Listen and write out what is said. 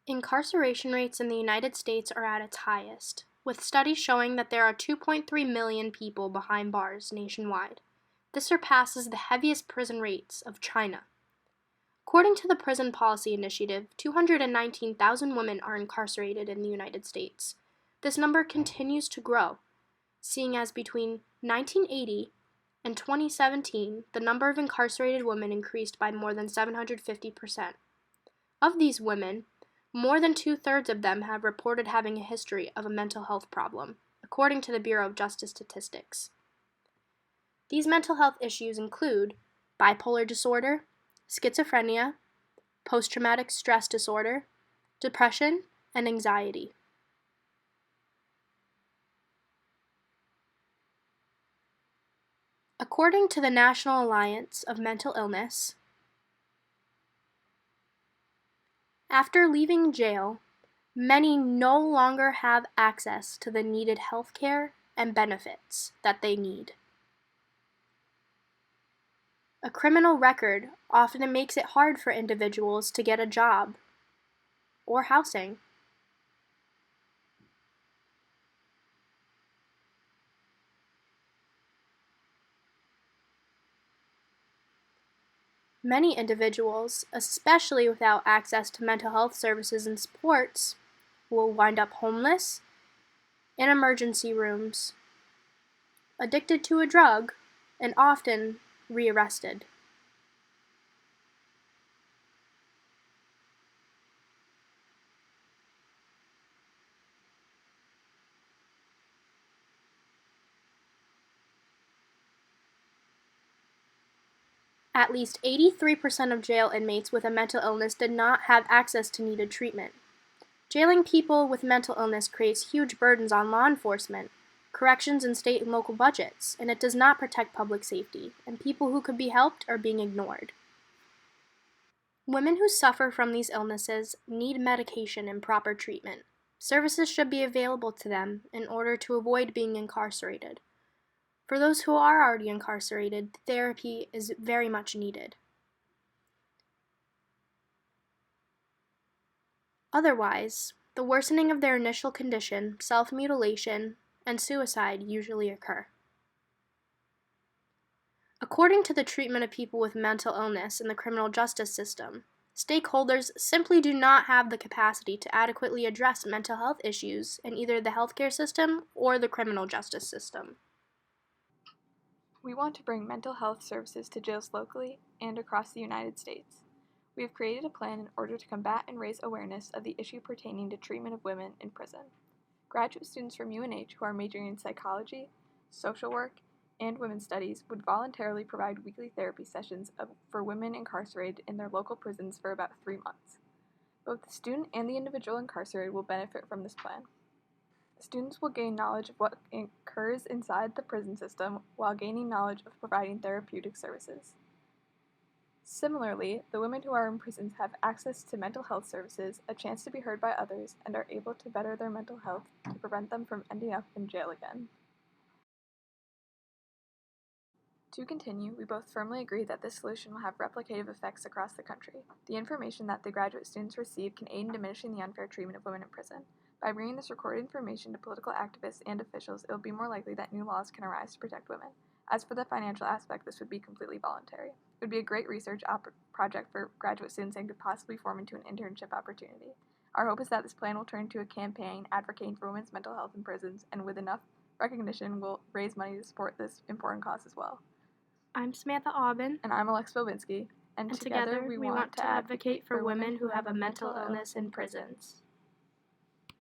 Incarceration rates in the United States are at its highest, with studies showing that there are 2.3 million people behind bars nationwide. This surpasses the heaviest prison rates of China. According to the Prison Policy Initiative, 219,000 women are incarcerated in the United States. This number continues to grow, seeing as between 1980 and 2017, the number of incarcerated women increased by more than 750%. Of these women, more than two-thirds of them have reported having a history of a mental health problem, according to the Bureau of Justice Statistics. These mental health issues include bipolar disorder, schizophrenia, post-traumatic stress disorder, depression, and anxiety. According to the National Alliance of Mental Illness, after leaving jail, many no longer have access to the needed health care and benefits that they need. A criminal record often makes it hard for individuals to get a job or housing. Many individuals, especially without access to mental health services and supports, will wind up homeless, in emergency rooms, addicted to a drug, and often rearrested. At least 83% of jail inmates with a mental illness did not have access to needed treatment. Jailing people with mental illness creates huge burdens on law enforcement, corrections, and state and local budgets, and it does not protect public safety, and people who could be helped are being ignored. Women who suffer from these illnesses need medication and proper treatment. Services should be available to them in order to avoid being incarcerated. For those who are already incarcerated, therapy is very much needed. Otherwise, the worsening of their initial condition, self-mutilation, and suicide usually occur. According to the treatment of people with mental illness in the criminal justice system, stakeholders simply do not have the capacity to adequately address mental health issues in either the healthcare system or the criminal justice system. We want to bring mental health services to jails locally and across the United States. We have created a plan in order to combat and raise awareness of the issue pertaining to treatment of women in prison. Graduate students from UNH who are majoring in psychology, social work, and women's studies would voluntarily provide weekly therapy sessions for women incarcerated in their local prisons for about 3 months. Both the student and the individual incarcerated will benefit from this plan. Students will gain knowledge of what occurs inside the prison system while gaining knowledge of providing therapeutic services. Similarly, the women who are in prisons have access to mental health services, a chance to be heard by others, and are able to better their mental health to prevent them from ending up in jail again. To continue, we both firmly agree that this solution will have replicative effects across the country. The information that the graduate students receive can aid in diminishing the unfair treatment of women in prison. By bringing this recorded information to political activists and officials, it will be more likely that new laws can arise to protect women. As for the financial aspect, this would be completely voluntary. It would be a great research project for graduate students and could possibly form into an internship opportunity. Our hope is that this plan will turn into a campaign advocating for women's mental health in prisons, and with enough recognition, will raise money to support this important cause as well. I'm Samantha Aubin. And I'm Alex Bobinski. And together we want to advocate for women who have a mental illness in prisons.